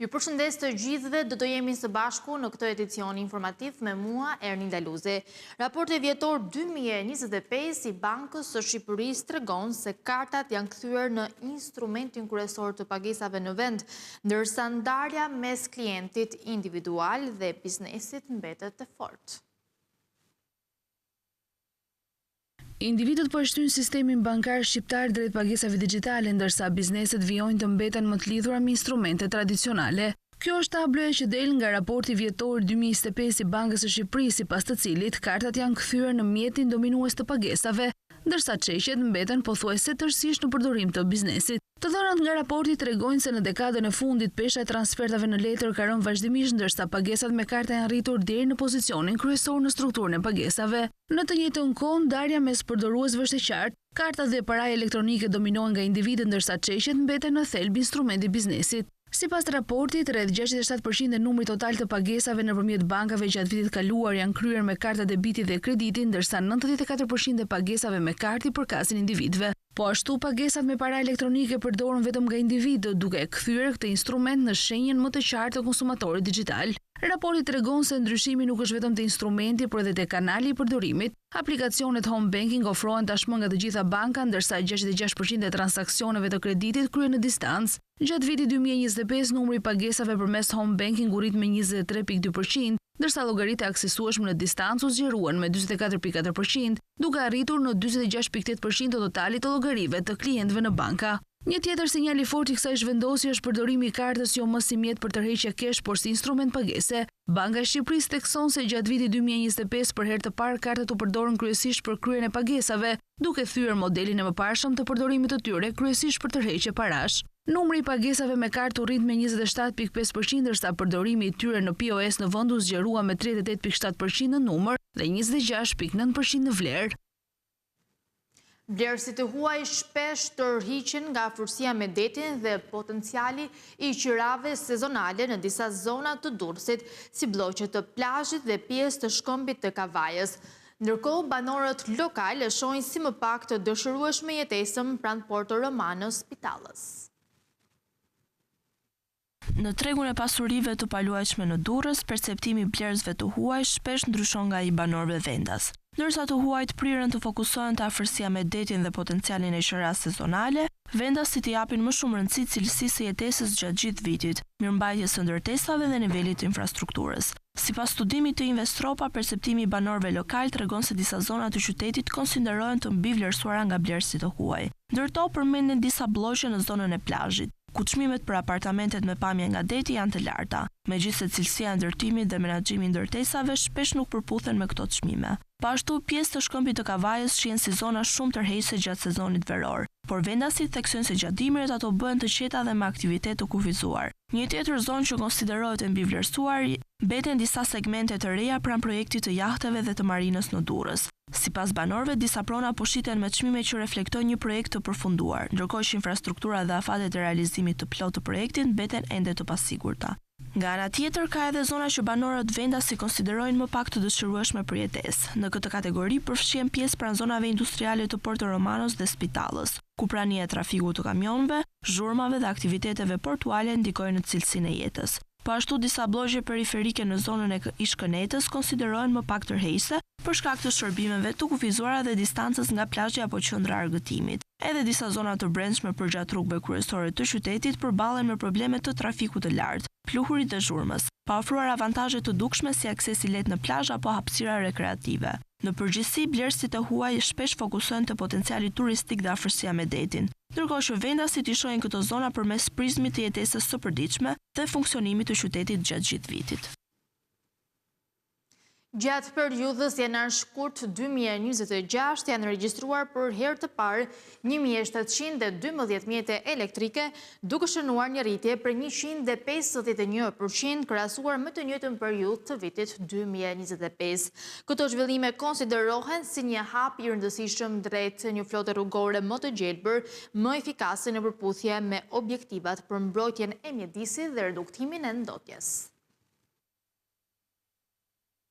Ju përshëndes të gjithëve, do të jemi së bashku në këtë edicion informativ me mua, Ernin Daluzi. Raporti vjetor 2025 i Bankës së Shqipërisë tregon se kartat janë kthyer në instrumentin kryesor të pagesave në vend, ndërsa ndarja mes klientit individual dhe biznesit mbetet e fortë. Individët përshtyjnë sistemin bankar shqiptar drejt pagesave digjitale, ndërsa bizneset vijojnë të mbeten më të lidhura me instrumente tradicionale. Kjo është tabloja që del nga raporti vjetor 2025 i Bankës së Shqipërisë, sipas të cilit kartat janë kthyer në mjetin dominues të pagesave, ndërsa çeqet mbeten pothuajse tërësisht në përdorim të biznesit. Të dhënat nga raporti tregojnë se në dekadën e fundit pesha e transfertave në letër ka rënë vazhdimisht, ndërsa pagesat me karta janë rritur deri në pozicionin kryesor në strukturën e pagesave. Në të njëjtën kohë, ndarja mes përdoruesve është e qartë. Kartat dhe paraja elektronike dominojnë nga individët, ndërsa çeqet mbeten në thelb instrumenti i biznesit. Sipas raportit, rreth 67% e numrit total të pagesave nëpërmjet bankave gjatë vitit kaluar janë kryer me karta debiti dhe krediti, ndërsa 94% e pagesave me kartë i përkasin individëve. Po ashtu, pagesat me para elektronike përdoren vetëm nga individët, duke kthyer këtë instrument në shenjën më të qartë të konsumatorit digjital. Raporti tregon se ndryshimi nuk është vetëm te instrumenti, por edhe te kanali i përdorimit. Aplikacionet home banking ofrohen tashmë nga të gjitha bankat, ndërsa 66% e transaksioneve të kreditit kryhen në distancë. Gjatë vitit 2025, numri i pagesave përmes home banking u rrit me 23.2%, ndërsa llogaritë e aksesueshme në distancë u zgjeruan me 44.4%, duke arritur në 46.8% të totalit të llogarive të klientëve në banka. Një tjetër sinjal i fortë i kësaj zhvendosje është përdorimi i kartës jo më si mjet për tërheqje kesh, por si instrument pagese. Banka e Shqipërisë thekson se gjatë vitit 2025 për herë të parë kartat u përdorën kryesisht për kryen e pagesave, duke thyer modelin e mëparshëm të përdorimit të tyre kryesisht për tërheqje parash. Numri i pagesave me kartë u rrit me 27.5%, ndërsa përdorimi i tyre në POS në vend u zgjerua me 38.7% në numër dhe 26.9% në vlerë. Blerësit e huaj shpesh tërhiqen nga afërsia me detin dhe potenciali i qirave sezonale në disa zona të Durrësit, si bloqet të plazhit dhe pjesë të shkëmbit të Kavajës. Ndërkohë, banorët lokal e shohin si më pak të dëshirueshme jetesën pranë Porto Romanës Spitallës. Në tregun e pasurive të paluajtshme në Durrës, perceptimi i blerësve të huaj shpesh ndryshon nga i banorëve vendas. Ndërsa të huajt prirën të fokusohen te afërsia me detin dhe potencialin e qirave sezonale, vendasit i japin më shumë rëndësi cilësisë së jetesës gjatë gjithë vitit, mirëmbajtjes së ndërtesave dhe nivelit të infrastrukturës. Sipas studimit të Investropa, perceptimi i banorëve lokal tregon se disa zona të qytetit konsiderohen të mbivlerësuara nga blerësit të huaj. Ndërto përmenden disa bloqe në zonën e plazhit, ku çmimet për apartamentet me pamje nga deti janë të larta, megjithëse cilësia e ndërtimit dhe menaxhimi i ndërtesave shpesh nuk përputhen me këto çmime. Po ashtu, pjesë të shkëmbit të Kavajës shihen si zona shumë tërheqëse gjatë sezonit veror, por vendasit theksojnë se gjatë dimrit ato bëhen të qeta dhe me aktivitet të kufizuar. Një tjetër zonë që konsiderohet e mbivlerësuar mbeten disa segmente të reja pranë projektit të jahteve dhe të marinës në Durrës. Sipas banorëve, disa prona po shiten me çmime që reflektojnë një projekt të përfunduar, ndërkohë që infrastruktura dhe afatet e realizimit të plotë të projektit mbeten ende të pasigurta. Nga ana tjetër, ka edhe zona që banorët vendas si konsiderojnë më pak të dëshirueshme për jetesë. Në këtë kategori përfshihen pjesë pranë zonave industriale të Porto Romanos dhe Spitallës, ku prania e trafikut të kamionëve, zhurmave dhe aktiviteteve portuale ndikojnë në cilësinë e jetës. Po ashtu, disa bloqe periferike në zonën e Ishkënetës konsiderohen më pak tërheqëse për shkak të shërbimeve të kufizuara dhe distancës nga plazhi apo qendra e argëtimit. Edhe disa zona të brendshme përgjatë rrugëve kryesore të qytetit përballen me probleme të trafikut të lartë, pluhurit dhe zhurmës, pa ofruar avantazhe të dukshme si aksesi lehtë në plazh apo hapësira rekreative. Në përgjithësi, blerësit e huaj shpesh fokusohen te potenciali turistik dhe afërsia me detin, ndërkohë që vendasit i shohin këto zona përmes prizmit të jetesës së përditshme dhe funksionimit të qytetit gjatë gjithë vitit. Gjatë periudhës janar-shkurt 2026 janë regjistruar për herë të parë 1712 mjete elektrike, duke shënuar një rritje për 151% krahasuar me të njëjtën periudhë të vitit 2025. Këto zhvillime konsiderohen si një hap i rëndësishëm drejt një flote rrugore më të gjelbër, më efikase në përputhje me objektivat për mbrojtjen e mjedisit dhe reduktimin e ndotjes.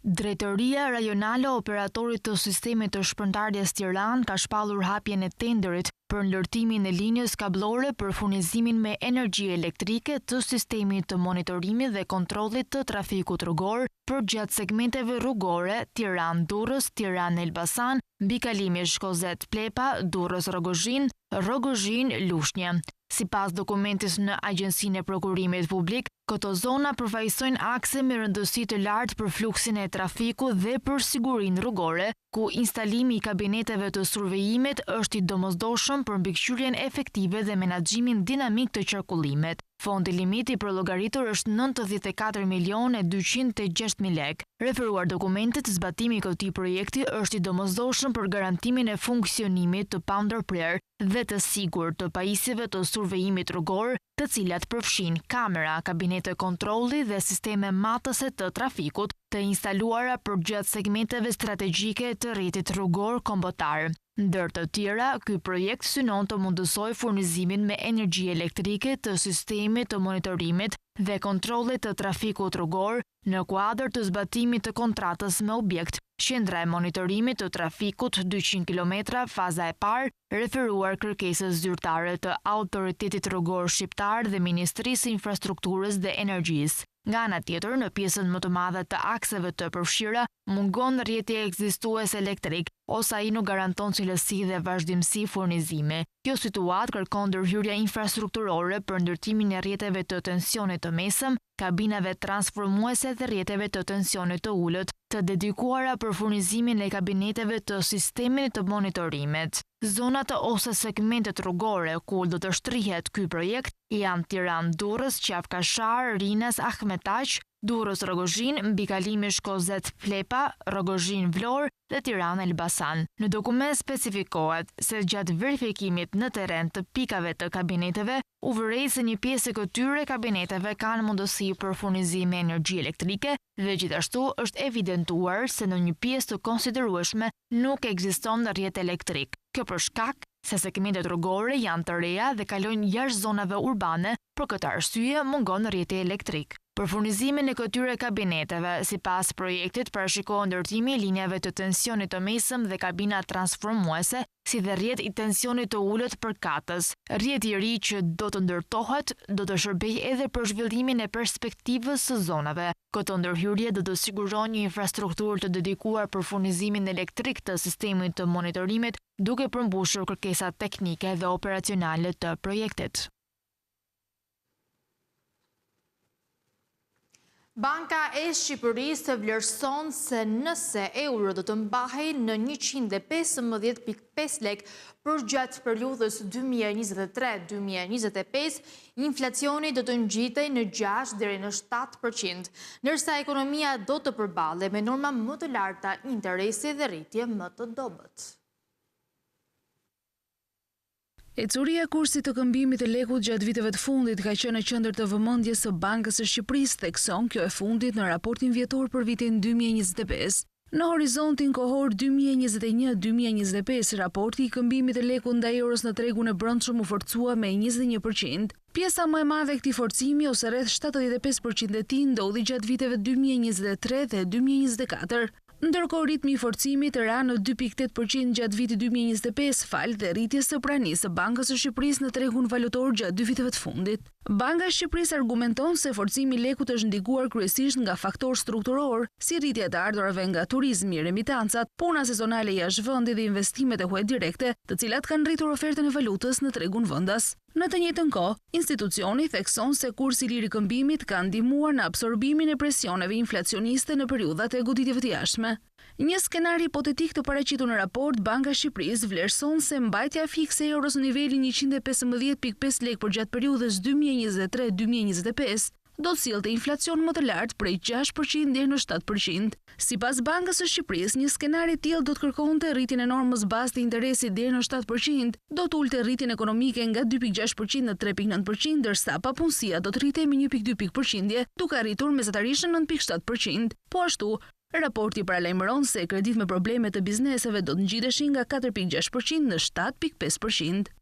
Drejtoria Rajonale Operatorit të Sistemit të Shpërndarjes Tiranë ka shpallur hapjen e tenderit për ndërtimin e linjës kablore për furnizimin me energji elektrike të sistemit të monitorimit dhe kontrollit të trafikut rrugor për gjatë segmenteve rrugore Tiranë-Durrës, Tiranë-Elbasan, mbi kalimin Shkozet-Plepa, Durrës-Rogozhin, Rogozhin-Lushnjë. Sipas dokumentit në Agjencinë e Prokurimit Publik, këto zona përfaqësojnë akse me rëndësi të lartë për fluksin e trafikut dhe për sigurinë rrugore, ku instalimi i kabineteve të survejimit është i domosdoshëm për mbikëqyrjen efektive dhe menaxhimin dinamik të qarkullimit. Fondi limiti për llogaritur është 94.206.000 lekë. Referuar dokumentit, zbatimi i këtij projekti është i domosdoshëm për garantimin e funksionimit të pandërprer dhe të sigurt të pajisjeve të survejimit rrugor, të cilat përfshin kamera, kabinete kontrolli dhe sisteme matëse të trafikut, të instaluara për gjatë segmenteve strategjike të rrjetit rrugor kombëtar. Ndër të tjera, ky projekt synon të mundësojë furnizimin me energji elektrike të sistemit të monitorimit dhe kontrollit të trafikut rrugor në kuadër të zbatimit të kontratës me objekt, qendra e monitorimit të trafikut 200 km, faza e parë, referuar kërkesës zyrtare të Autoritetit Rrugor Shqiptar dhe Ministrisë së Infrastrukturës dhe Energjisë. Nga ana tjetër, në pjesën më të madhe të akseve të përfshira, mungon rrjeti ekzistues elektrik, ose ai nuk garanton cilësi dhe vazhdimsi furnizimi. Kjo situatë kërkon ndërhyrje infrastrukturore për ndërtimin e rrjeteve të tensionit të mesëm, kabinave transformuese dhe rrjeteve të tensionit të ulët, të dedikuara për furnizimin e kabineteve të sistemit të monitorimit. Zonat ose segmentet rrugore ku do të shtrihet ky projekt janë Tiranë-Durrës, Qafkashar, Rinas, Ahmetaq, Durrës-Rogozhin, mbi kalimin Shkozet-Plepa, Rogozhin-Vlorë dhe Tiranë-Elbasan. Në dokument specifikohet se gjatë verifikimit në terren të pikave të kabineteve, u vërejë se një pjesë e këtyre kabineteve kanë mundësi për furnizim me energji elektrike dhe gjithashtu është evidentuar se në një pjesë të konsiderueshme nuk ekziston rrjet elektrik. Kjo për shkak se segmentet rrugore janë të reja dhe kalojnë jashtë zonave urbane, për këtë arsye mungon rrjeti elektrik. Për furnizimin e këtyre kabineteve, sipas projektit parashikohet ndërtimi i linjave të tensionit të mesëm dhe kabina transformuese, si dhe rrjet i tensionit të ulët për katës. Rrjeti i ri që do të ndërtohet do të shërbejë edhe për zhvillimin e perspektivës së zonave. Këto ndërhyrje do të siguron një infrastrukturë të dedikuar për furnizimin elektrik të sistemit të monitorimit, duke përmbushur kërkesat teknike dhe operacionale të projektit. Banka e Shqipërisë vlerëson se nëse euro do të mbahej në 115.5 lek për gjatë periudhës 2023-2025, inflacioni do të ngjitej në 6 deri në 7%, ndërsa ekonomia do të përballej me norma më të larta interesi dhe rritje më të dobët. Ecuria e kursit të këmbimit të lekut gjatë viteve të fundit ka qenë në qendër të vëmendjes së Bankës së Shqipërisë, thekson kjo e fundit në raportin vjetor për vitin 2025. Në horizontin kohor 2021-2025, raporti i këmbimit të lekut ndaj euros në tregun e brendshëm u forcua me 21%. Pjesa më e madhe e këtij forcimi, ose rreth 75% e tij, ndodhi gjatë viteve 2023 dhe 2024. Ndërkohë ritmi i forcimit ra në 2.8% gjatë vitit 2025 fal dhe rritjes së pranisë së Bankës së Shqipërisë në tregun valutor gjatë 2 viteve të fundit. Banka e Shqipërisë argumenton se forcimi i lekut është ndikuar kryesisht nga faktorë strukturor, si rritja e ardhurave nga turizmi, remitancat, puna sezonale jashtë vendit dhe investimet e huaj direkte, të cilat kanë rritur ofertën e valutës në tregun vendas. Në të njëjtën kohë, institucioni thekson se kursi i lirë i këmbimit ka ndihmuar në absorbimin e presioneve inflacioniste në periudhat e goditjeve të jashtme. Një skenar hipotetik të paraqitur në raport, Banka e Shqipërisë vlerëson se mbajtja fikse e euros në nivelin 115.5 lekë për gjatë periudhës 2023-2025 do të sillte inflacion më të lartë prej 6% deri në 7%. Sipas Bankës së Shqipërisë, një skenar i tillë do të kërkonte rritjen e normës bazë të interesit deri në 7%, do të ulte rritjen ekonomike nga 2.6% në 3.9%, ndërsa papunësia do të rritej me 1.2 pikë përqindje, duke arritur mesatarisht në 9.7%. Po ashtu, raporti paralajmëron se kredit me probleme të bizneseve do të ngjiteshin nga 4.6% në 7.5%.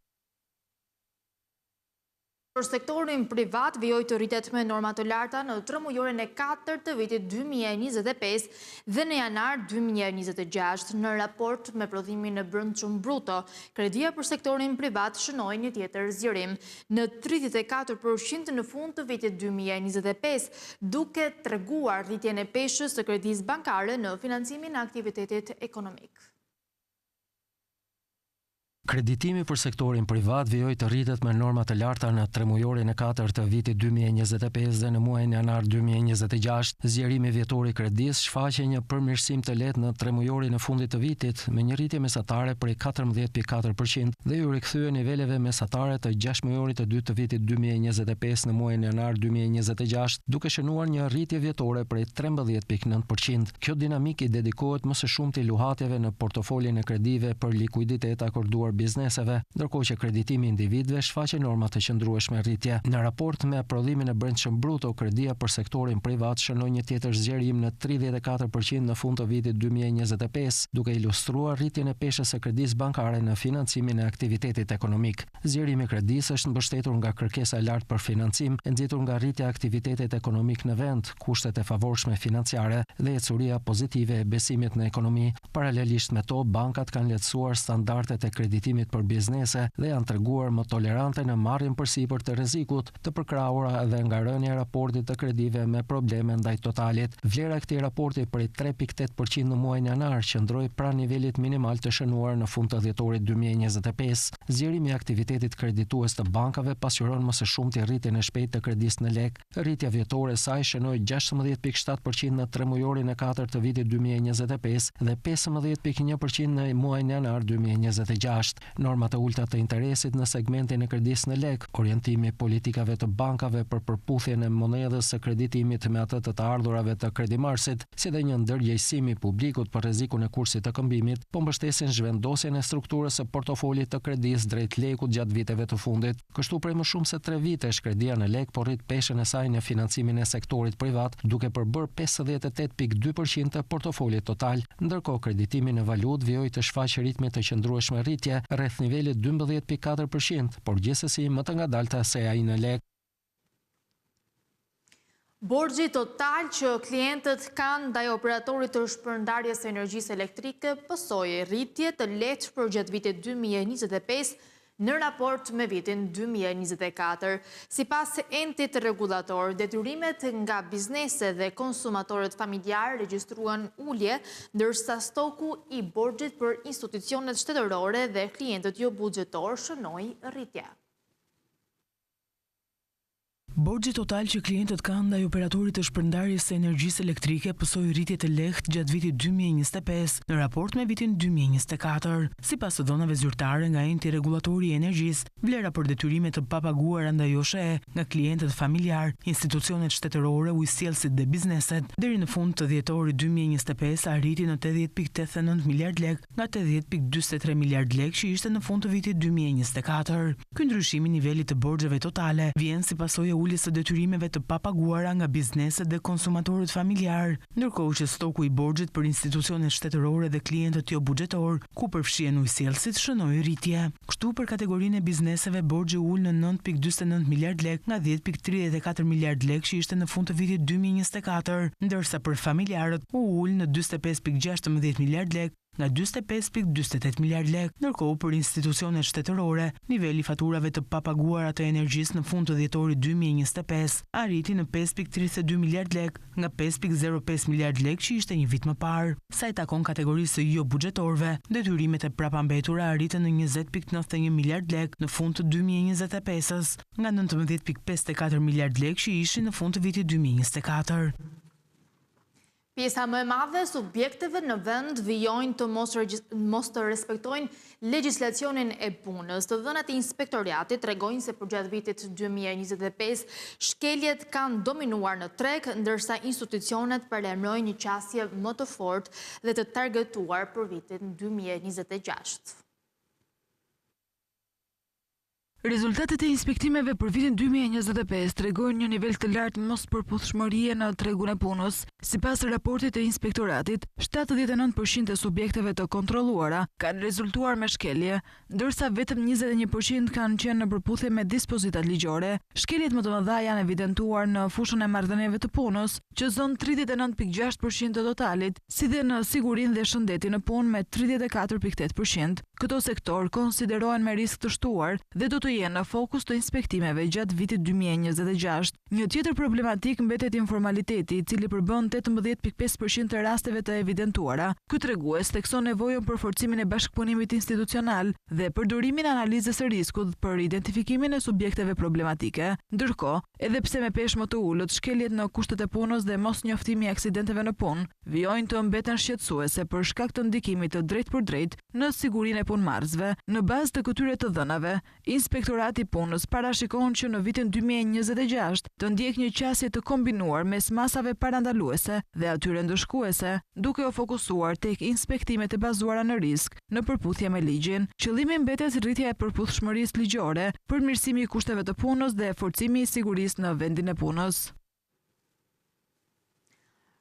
Për sektorin privat, vijoj të rritet me norma të larta në 3 mujorin e 4 të vitit 2025 dhe në janar 2026 në raport me prodhimin në brendshëm bruto. Kredia për sektorin privat shënoi një tjetër zgjerim në 34% në fund të vitit 2025, duke treguar rritjen e peshës së kredisë bankare në financimin e aktivitetit ekonomik. Kreditimi për sektorin privat vijoi të rritet me norma të larta në 3 mujorin e 4 të vitit 2025 dhe në muajin janar 2026. Zgjerimi vjetor i kredisë shfaqe një përmirësim të lehtë në 3 mujorin e fundit të vitit me një rritje mesatare prej 14.4% dhe u rikthye niveleve mesatare të 6 mujorit të dytë të vitit 2025 në muajin janar 2026, duke shënuar një rritje vjetore prej 13.9%. Kjo dinamik i dedikohet më së shumti luhatjeve në portofolin e kredive për likuiditet akorduar bizneseve, ndërkohë që kreditimi i individëve shfaqe norma të qëndrueshme rritje. Në raport me prodhimin e brendshëm bruto, kredia për sektorin privat shënoi një tjetër zgjerim në 34% në fund të vitit 2025, duke ilustruar rritjen e peshës së kredisë bankare në financimin e aktivitetit ekonomik. Zgjerimi i kredisë është mbështetur nga kërkesa e lartë për financim, e nxitur nga rritja e aktivitetit ekonomik në vend, kushtet e favorshme financiare dhe ecuria pozitive e besimit në ekonomi. Paralelisht me to, bankat kanë lehtësuar standardet e kreditimit për biznese dhe janë treguar më tolerante në marrjen përsipër të rrezikut të përkrahura edhe nga rënja e raportit të kredive me probleme ndaj totalit. Vlera e këtij raporti prej 3.8% në muajin janar qëndroi pranë nivelit minimal të shënuar në fund të dhjetorit 2025. Zgjerimi i aktivitetit kreditues të bankave pasqyron më së shumti rritjen e shpejtë të kredisë në lek. Rritja vjetore e saj shënoi 16.7% në 3 mujorin e 4 të vitit 2025 dhe 15.1% në muajin janar 2026. Normat e ulta të interesit në segmentin e kredisë në lek, orientimi i politikave të bankave për përputhjen e monedhës së kreditimit me atë të ardhurave të kredimarsit, si dhe një ndërgjegjësim i publikut për rrezikun e kursit të këmbimit, po mbështesin zhvendosjen e strukturës së portofolit të kredisë drejt lekut gjatë viteve të fundit. Kështu prej më shumë se 3 vitesh kredia në lek po rrit peshën e saj në financimin e sektorit privat, duke përbërë 58.2% të portofolit total, ndërkohë kreditimi në valutë vijoi të shfaqë ritme të qëndrueshme rritje rreth nivelit 12.4%, por gjithsesi më të ngadalta se ai në lek. Borxhi total që klientët kanë ndaj operatorit të shpërndarjes së energjisë elektrike pësoi rritje të lehtë për gjatë vitit 2025 në raport me vitin 2024. Sipas entit rregullator, detyrimet nga bizneset dhe konsumatorët familjar regjistruan ulje, ndërsa stoku i borxhit për institucionet shtetërore dhe klientët jo buxhetor shënoi rritje. Borxhi total që klientët kanë ndaj operatorit të shpërndarjes së energjisë elektrike pësoi rritje të lehtë gjatë vitit 2025 në raport me vitin 2024. Sipas të dhënave zyrtare nga enti rregullatori i energjisë, vlera për detyrimet të papaguara ndaj OSHE nga klientët familjar, institucionet shtetërore, ujësjellësit dhe bizneset deri në fund të dhjetorit 2025 arriti në 80.89 miliard lek nga 80.43 miliard lek që ishte në fund të vitit 2024. Ky ndryshim i nivelit të borxheve totale vjen si pasojë uljes së detyrimeve të papaguara nga bizneset dhe konsumatorët familjar, ndërkohë që stoku i borxhit për institucionet shtetërore dhe klientët jo buxhetor, ku përfshihen ujësjellësit, shënoi rritje. Kështu për kategorinë e bizneseve borxhi ul në 9.49 miliard lek nga 10.34 miliard lek që ishte në fund të vitit 2024, ndërsa për familjarët u ul në 45.16 miliard lek nga 45.48 miliard lek, ndërkohë për institucionet shtetërore, niveli i faturave të papaguara të energjisë në fund të dhjetorit 2025 arriti në 5.32 miliard lek nga 5.05 miliard lek që ishte një vit më parë. Sa i takon kategorisë së jo buxhetorëve, detyrimet e prapambetura arritën në 20.91 miliard lek në fund të 2025-s, nga 19.54 miliard lek që ishin në fund të vitit 2024. Pjesa më e madhe subjekteve në vend vijojnë të mos të respektojnë legjislacionin e punës. Të dhënat e inspektoriatit tregojnë se për gjatë vitit 2025 shkeljet kanë dominuar në treg, ndërsa institucionet paralajmërojnë një qasje më të fortë dhe të targetuar për vitin 2026. Rezultatet e inspektimeve për vitin 2025 tregojnë një nivel të lartë mospërputhshmërie në tregun e punës. Sipas raportit të inspektoratit, 79% e subjekteve të kontrolluara kanë rezultuar me shkelje, ndërsa vetëm 21% kanë qenë në përputhje me dispozitat ligjore. Shkeljet më të mëdha janë evidentuar në fushën e marrëdhënieve të punës, që zon 39.6% të totalit, si dhe në sigurinë dhe shëndetin në punë me 34.8%. Këto sektor konsiderohen me risk të shtuar dhe do të jenë në fokus të inspektimeve gjatë vitit 2026. Një tjetër problematik mbetet informaliteti, i cili përbën 18.5% të rasteve të evidentuara. Ky tregues thekson nevojën për forcimin e bashkëpunimit institucional dhe përdorimin e analizës së riskut për identifikimin e subjekteve problematike. Ndërkohë, edhe pse me peshë më të ulët, shkeljet në kushtet e punës dhe mosnjoftimi i aksidenteve në punë vijojnë të mbeten shqetësuese për shkak të ndikimit të drejtpërdrejtë në sigurinë e punëmarrësve. Në bazë të këtyre të dhënave, Inspektorati i Punës parashikon që në vitin 2026 të ndjek një qasje të kombinuar mes masave parandaluese dhe atyre ndëshkuese, duke u fokusuar tek inspektimet e bazuara në risk në përputhje me ligjin. Qëllimi mbetet rritja e përputhshmërisë ligjore, përmirësimi i kushteve të punës dhe forcimi i sigurisë në vendin e punës.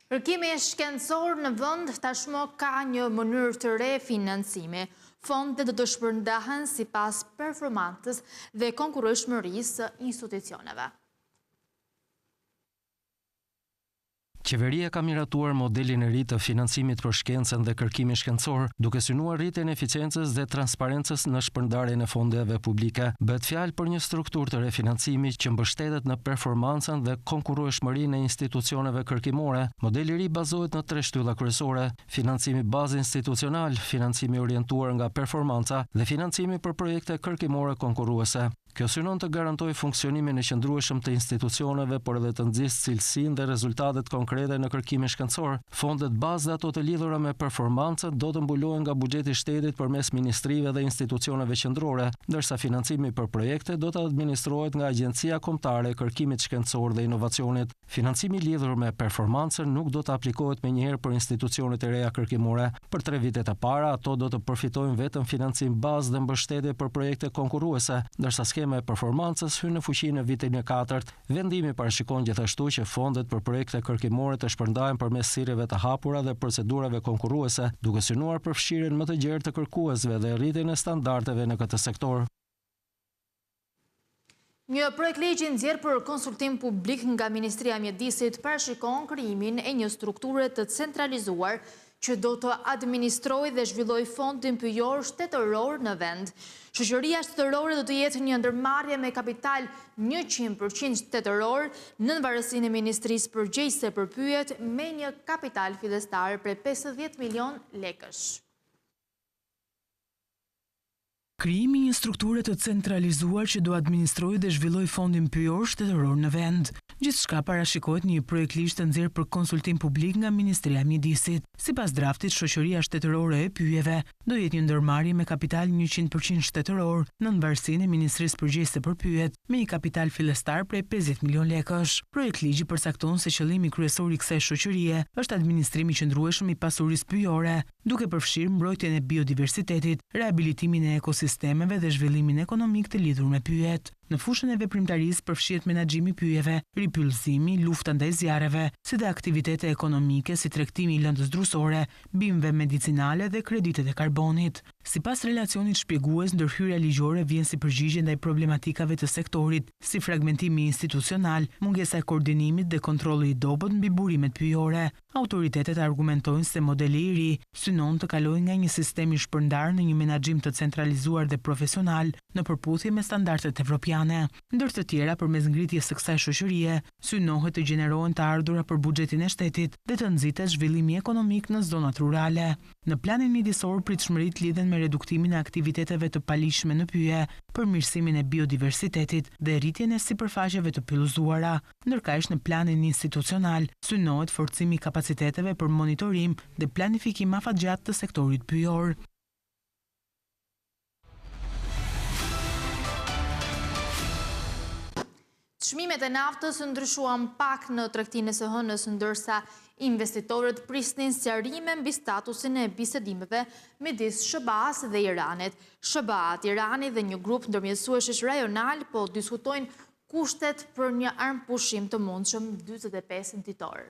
Kërkimi shkencor në vend tashmë ka një mënyrë të re financimi. Fondet do të shpërndahen sipas performancës dhe konkurrueshmërisë së institucioneve. Qeveria ka miratuar modelin e ri të financimit për shkencën dhe kërkimin shkencor, duke synuar rritjen e eficiencës dhe transparencës në shpërndarjen e fondeve publike. Bëhet fjalë për një strukturë të refinancimit që mbështetet në performancën dhe konkurrueshmërinë e institucioneve kërkimore. Modeli i ri bazohet në 3 shtylla kryesore: financimi bazë institucional, financimi orientuar nga performanca dhe financimi për projekte kërkimore konkurruese. Kjo synon të garantojë funksionimin e qëndrueshëm të institucioneve, por edhe të nxjisë cilësinë dhe rezultatet konkrete në kërkimin shkencor. Fondet bazë dhe ato të lidhura me performancën do të mbulohen nga buxheti i shtetit përmes ministrive dhe institucioneve qendrore, ndërsa financimi për projekte do të administrohet nga Agjencia Kombëtare e Kërkimit Shkencor dhe Inovacionit. Financimi lidhur me performancën nuk do të aplikohet menjëherë për institucionet e reja kërkimore. Për 3 vitet e para, ato do të përfitojnë vetëm financim bazë dhe mbështetje për projekte konkurruese, ndërsa skema e performancës hyn në fuqi në vitin e 4. Vendimi parashikon gjithashtu që fondet për projekte kërkimore të shpërndahen përmes sirrjeve të hapura dhe procedurave konkurruese, duke synuar përfshirjen më të gjerë të kërkuesve dhe rritjen e standardeve në këtë sektor. Një projekt ligji nxjerr për konsultim publik nga Ministria e Mjedisit parashikon krijimin e një strukture të centralizuar që do të administrojë dhe zhvillojë fondin pyjor shtetëror në vend. Shoqëria shtetërore do të jetë një ndërmarrje me kapital 100% shtetëror në varësinë e Ministrisë përgjegjëse për pyjet me një kapital fillestar prej 50 milion lekësh. Krijimi i një strukture të centralizuar që do administrojë dhe zhvillojë fondin pyjor shtetëror në vend. Gjithçka parashikohet një projekt ligj të nxjerrë për konsultim publik nga Ministria e Mjedisit. Sipas draftit, shoqëria shtetërore e pyjeve do jetë një ndërmarrje me kapital 100% shtetëror në varësinë e Ministrisë përgjegjëse për pyjet me një kapital fillestar prej 50 milion lekësh. Projekt ligji përcakton se qëllimi kryesor i kësaj shoqërie është administrimi i qëndrueshëm i pasurisë pyjore, duke përfshirë mbrojtjen e biodiversitetit, rehabilitimin e ekosistemeve dhe zhvillimin ekonomik të lidhur me pyjet. Në fushën e veprimtarisë përfshihet menaxhimi i pyjeve, ripyllëzimi, lufta ndaj zjarreve, si dhe aktivitete ekonomike si tregtimi i lëndës drusore, bimëve medicinale dhe kreditet e karbonit. Sipas relacionit shpjegues, ndërhyrja ligjore vjen si përgjigje ndaj problematikave të sektorit, si fragmentimi institucional, mungesa e koordinimit dhe kontrolli i dobët mbi burimet pyjore. Autoritetet argumentojnë se modeli i ri synon të kalojë nga një sistem i shpërndar në një menaxhim të centralizuar dhe profesional në përputhje me standardet evropiane. Ndër të tjera, përmes ngritjes së kësaj shoqërie, synohet të gjenerohen të ardhura për buxhetin e shtetit dhe të nxitet zhvillimi ekonomik në zonat rurale. Në planin mjedisor, pritshmëritë lidhen me reduktimin e aktiviteteve të palishme në pyje, përmirësimin e biodiversitetit dhe rritjen e sipërfaqeve të pyllëzuara. Ndërkaq në planin institucional synohet forcimi i kapaciteteve për monitorim dhe planifikim afatgjatë të sektorit pyjor. Çmimet e naftës ndryshuan pak në tregtinë së hënës, ndërsa investitorët prisnin sqarime mbi statusin e bisedimeve midis SHBA-s dhe Iranit. SHBA, Irani dhe një grup ndërmjetësuesish rajonal po diskutojnë kushtet për një armpushim të mundshëm 45 ditor.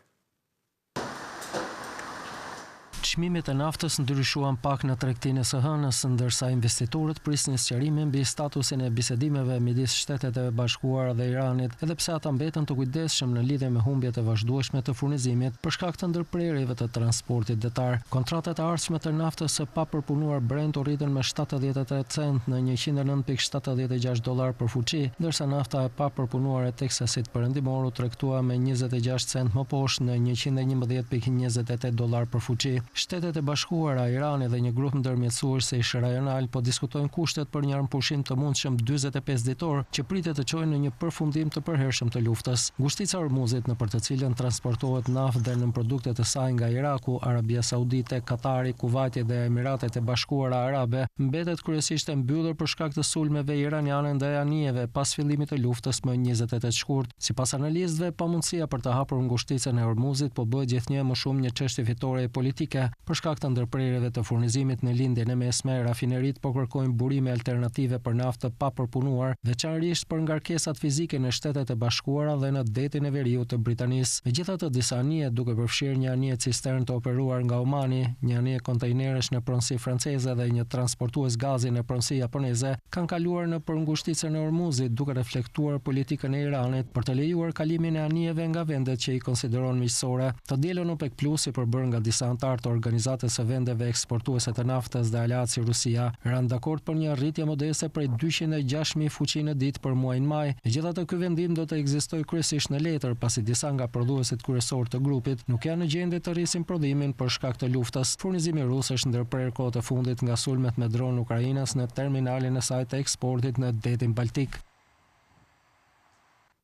Çmimet e naftës ndryshuan pak në tregtinë së hënës, ndërsa investitorët prisnin sqarime mbi statusin e bisedimeve midis Shtetet e Bashkuara dhe Iranit, edhe pse ata mbeten të kujdesshëm në lidhje me humbjet e vazhdueshme të furnizimit për shkak të ndërprerjeve të transportit detar. Kontratat e ardhshme të naftës së papërpunuar Brent u rritën me 73 cent në 109.76 dollar për fuqi, ndërsa nafta e papërpunuar e Teksasit perëndimor u tregtua me 26 cent më poshtë në 111.28 dollar për fuqi. Shtetet e Bashkuara, Irani dhe një grup ndërmjetësues rajonal po diskutojnë kushtet për një armpushim të mundshëm 45 ditor që pritet të çojë në një përfundim të përhershëm të luftës. Ngushtica e Hormuzit, nëpër të cilën transportohet naftë dhe nën produkte të saj nga Iraku, Arabia Saudite, Katari, Kuvajti dhe Emiratet e Bashkuara Arabe, mbetet kryesisht e mbyllur për shkak të sulmeve iraniane ndaj anijeve pas fillimit të luftës më 28 shkurt. Sipas analistëve, pamundësia për të hapur ngushticën e Hormuzit po bëhet gjithnjë më shumë një çështje fitore politike për shkak të ndërprerjeve të furnizimit në lindjen e mesme. Rafinerit po kërkojnë burime alternative për naftë pa përpunuar, veçanërisht për ngarkesat fizike në Shtetet e Bashkuara dhe në detin e veriut të Britanisë. Megjithatë, disa anije, duke përfshirë një anije cistern të operuar nga Omani, një anije kontejnerësh në pronësi franceze dhe një transportues gazi në pronësi japoneze, kanë kaluar në përngushticën e Hormuzit, duke reflektuar politikën e Iranit për të lejuar kalimin e anijeve nga vendet që i konsideron miqësore. Të dielën OPEC Plus i përbërë nga disa anëtar të Organizatës së Vendeve Eksportuese të Naftës dhe Aleaci Rusia rënë dakord për një rritje modeste prej 206.000 fuqi në ditë për muajin maj. Megjithatë, ky vendim do të ekzistojë kryesisht në letër, pasi disa nga prodhuesit kryesorë të grupit nuk janë në gjendje të rrisin prodhimin për shkak të luftës. Furnizimi rus është ndërprer kohët e fundit nga sulmet me dronë Ukrainës në terminalin e saj të eksportit në detin Baltik.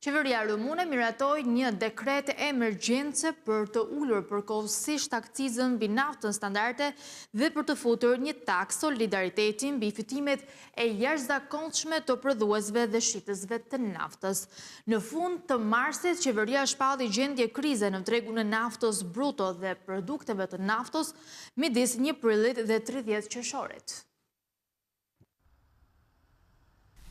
Qeveria rumune miratoi një dekret emergjence për të ulur përkohësisht akcizën mbi naftën standarde dhe për të futur një takë solidariteti mbi fitimet e jashtëzakonshme të prodhuesve dhe shitësve të naftës. Në fund të marsit, qeveria shpalli gjendje krize në tregun e naftës bruto dhe produkteve të naftës midis 1 prillit dhe 30 qershorit.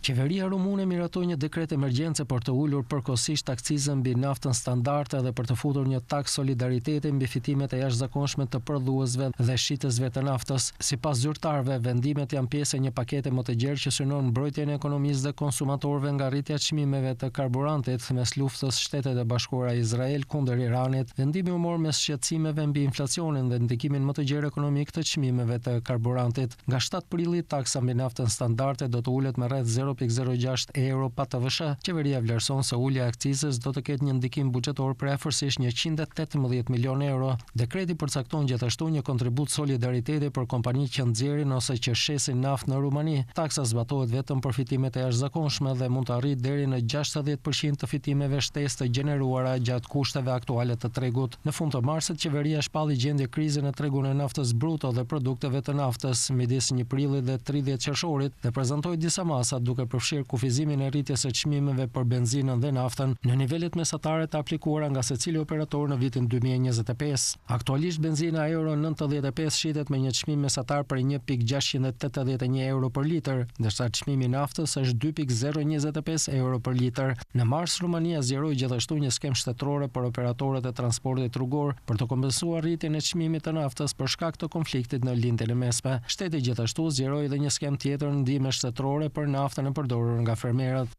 Qeveria rumune miratoi një dekret emergjence për të ulur përkohësisht akcizën mbi naftën standarde dhe për të futur një takë solidariteti mbi fitimet e jashtëzakonshme të prodhuesve dhe shitësve të naftës. Sipas zyrtarëve, vendimet janë pjesë e një pakete më të gjerë që synon mbrojtjen e ekonomisë dhe konsumatorëve nga rritja e çmimeve të karburantit mes luftës Shtetet e Bashkuara Izrael kundër Iranit. Vendimi u mor mes shqetësimeve mbi inflacionin dhe ndikimin më të gjerë ekonomik të çmimeve të karburantit. Nga 7 prilli, taksa mbi naftën standarde do të ulet me rreth 0.06 euro pa TVSH. Qeveria vlerëson se ulja e akcizës do të ketë një ndikim buxhetor përafërsisht 118 milion euro. Dekreti përcakton gjithashtu një kontribut solidariteti për kompanitë që nxjerrin ose që shesin naftë në Rumani. Taksa zbatohet vetëm për fitimet e jashtëzakonshme dhe mund të arrijë deri në 60% të fitimeve shtesë të gjeneruara gjatë kushteve aktuale të tregut. Në fund të marsit, qeveria shpalli gjendje krize në tregun e naftës bruto dhe produkteve të naftës midis 1 prillit dhe 30 qershorit dhe prezantoi disa masa duke përfshirë kufizimin e rritjes së çmimeve për benzinën dhe naftën në nivelet mesatare të aplikuara nga secili operator në vitin 2025. Aktualisht benzina Euro 95 shitet me një çmim mesatar prej 1.681 euro për litër, ndërsa çmimi i naftës është 2.025 euro për litër. Në mars, Rumania zgjeroi gjithashtu një skemë shtetërore për operatorët e transportit rrugor për të kompensuar rritjen e çmimit të naftës për shkak të konfliktit në lindjen e mesme. Shteti gjithashtu zgjeroi edhe një skemë tjetër ndihme shtetërore për naftën e përdorur nga fermerët.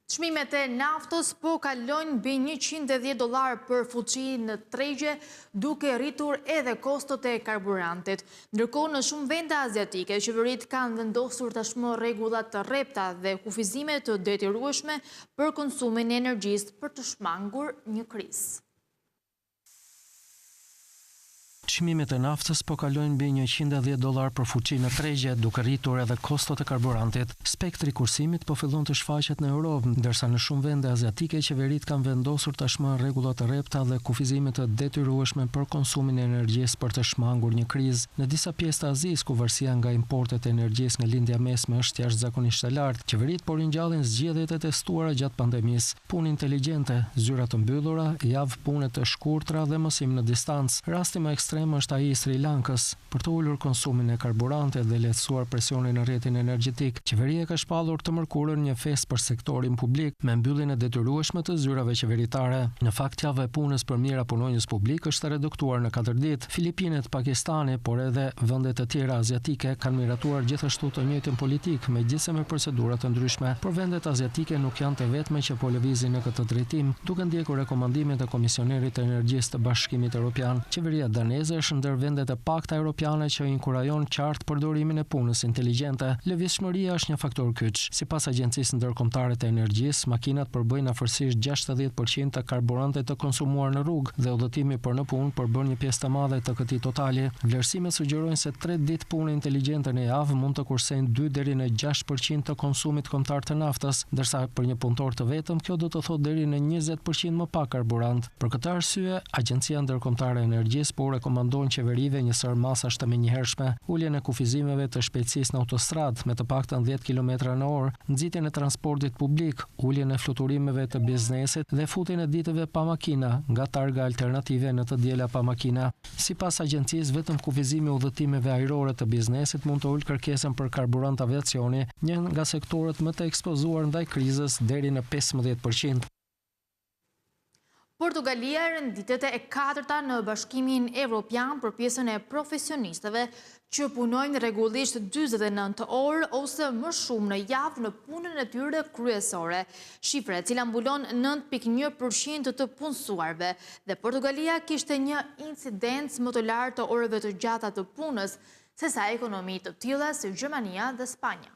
Çmimet e naftës po kalojnë mbi $110 për fuqi në tregje, duke rritur edhe kostot e karburantit. Ndërkohë, në shumë vende aziatike, qeveritë kanë vendosur tashmë rregulla të rrepta dhe kufizime të detyrueshme për konsumin e energjisë për të shmangur një krizë. Çmimet e naftës po kalojnë mbi $110 për fuqi në tregje, duke rritur edhe kostot e karburantit. Spektri kursimit po fillon të shfaqet në Europë, ndërsa në shumë vende aziatike qeveritë kanë vendosur tashmë rregulla të rrepta dhe kufizime të detyrueshme për konsumin e energjisë për të shmangur një krizë. Në disa pjesë të Azisë, ku varësia nga importet e energjisë nga lindja mesme është jashtëzakonisht e lartë, qeveritë po ringjallin zgjedhjet e testuara gjatë pandemisë. Punë inteligjente, zyra të mbyllura, javë pune të shkurtra dhe mësim në distancë. Rasti më ekstrem është ai i Sri Lankës. Për të ulur konsumin e karburantit dhe lehtësuar presionin në rrjetin energjetik, qeveria ka shpallur të mërkurën një festë për sektorin publik me mbylljen e detyrueshme të zyrave qeveritare. Në fakt, java e punës për mira punonjës publik është reduktuar në 4 ditë. Filipinet, Pakistani, por edhe vende të tjera aziatike kanë miratuar gjithashtu të njëjtin politik, megjithëse me procedura të ndryshme. Por vendet aziatike nuk janë të vetme që po lëvizin në këtë drejtim, duke ndjekur rekomandimet e Komisionerit të Energjisë të Bashkimit Evropian. Qeveria daneze është ndër vendet e pakta europiane që inkurajon qartë përdorimin e punës inteligjente. Lëvizshmëria është një faktor kyç. Sipas Agjencisë Ndërkombëtare të Energjisë, makinat përbëjnë afërsisht 60% të karburantit të konsumuar në rrugë dhe udhëtimi për në punë përbën një pjesë të madhe të këtij totali. Vlerësimet sugjerojnë se 3 ditë punë inteligjente në javë mund të kursejnë 2 deri në 6% të konsumit kombëtar të naftës, ndërsa për një punëtor të vetëm kjo do të thotë deri në 20% më pak karburant. Për këtë arsye, Agjencia Ndërkombëtare e Energjisë po rekomandon qeverive një sër masash të menjëhershme, uljen e kufizimeve të shpejtësisë në autostradë me të paktën 10 km/h, nxitjen e transportit publik, uljen e fluturimeve të biznesit dhe futjen e ditëve pa makina nga targa alternative në të diela pa makina. Sipas agjencisë, vetëm kufizimi i udhëtimeve ajrore të biznesit mund të ulë kërkesën për karburant aviacioni, një nga sektorët më të ekspozuar ndaj krizës, deri në 15%. Portugalia renditet e 4-ta në Bashkimin Evropian për pjesën e profesionistëve që punojnë rregullisht 49 orë ose më shumë në javë në punën e tyre kryesore, shifre e cila mbulon 9.1% të punësuarve, dhe Portugalia kishte një incidencë më të lartë të orëve të gjata të punës sesa ekonomi të tilla si Gjermania dhe Spanja.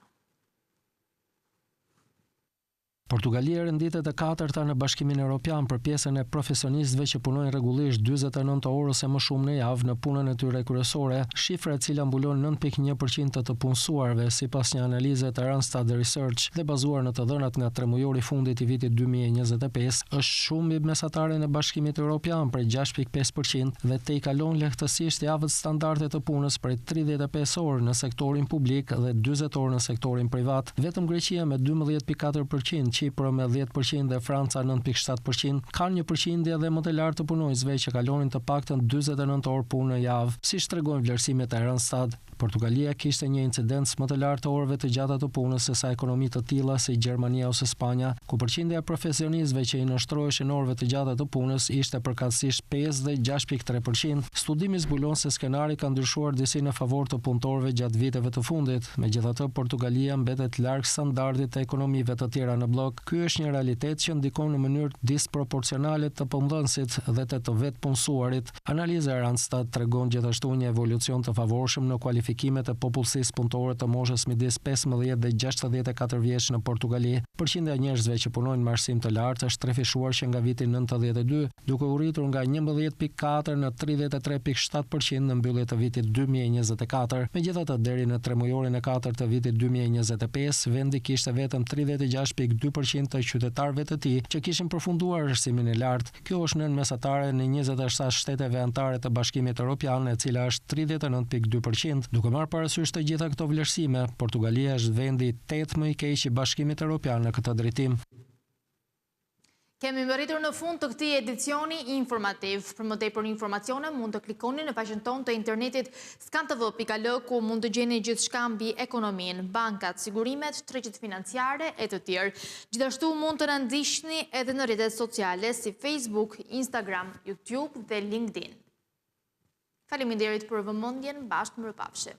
Portugalia renditet e 4-ta në Bashkimin Evropian për pjesën e profesionistëve që punojnë rregullisht 49 orë ose më shumë në javë në punën e tyre kryesore, shifra e cila mbulon 9.1% të punësuarve sipas një analize të Randstad Research dhe bazuar në të dhënat nga tremujori fundit i vitit 2025, është shumë mbi mesataren e Bashkimit Evropian për 6.5% dhe te i kalon lehtësisht javët standarde të punës për 35 orë në sektorin publik dhe 40 orë në sektorin privat. Vetëm Greqia me 12.4%, Çipër me 10% dhe Franca 9.7% kanë një përqindje dhe më të lartë të punonjësve që kalonin të paktën 49 orë punë në javë. Siç tregojnë vlerësimet e Randstad, Portugalia kishte një incidencë më të lartë të orëve të gjata të punës sesa ekonomi të tilla si Gjermania ose Spanja, ku përqindja e profesionistëve që i nënshtroheshin orëve të gjata të punës ishte përkatësisht 5 dhe 6.3%. Studimi zbulon se skenari ka ndryshuar disi në favor të punëtorëve gjatë viteve të fundit. Megjithatë, Portugalia mbetet larg standardit të ekonomive të tjera në blok. Ky është një realitet që ndikon në mënyrë disproporcionale të punëdhënësit dhe të vetë punësuarit. Analiza e Randstad tregon gjithashtu një evolucion të favorshëm në kualifikimet e popullsisë punëtore të moshës midis 15 dhe 64 vjeç në Portugali. Përqindja e njerëzve që punojnë me arsim të lartë është trefishuar që nga viti 92, duke u rritur nga 11.4 në 33.7% në mbyllje të vitit 2024. Megjithatë, deri në tremujorin e 4 të vitit 2025, vendi kishte vetëm 36.2% të qytetarëve të tij që kishin përfunduar arsimin e lartë. Kjo është nën mesatare në 27 shteteve anëtare të Bashkimit Evropian, e cila është 39.2%. Duke marrë parasysh të gjitha këto vlerësime, Portugalia është vendi 8 më i keq i Bashkimit Evropian në këtë drejtim. Kemi mbërritur në fund të këtij edicioni informativ. Për më tepër informacione mund të klikoni në faqen tonë të internetit skantv.al, ku mund të gjeni gjithçka mbi ekonominë, bankat, sigurimet, tregjet financiare e të tjerë. Gjithashtu mund të na ndiqni edhe në rrjetet sociale si Facebook, Instagram, YouTube dhe LinkedIn. Faleminderit për vëmendjen, bashkë mirupafshim.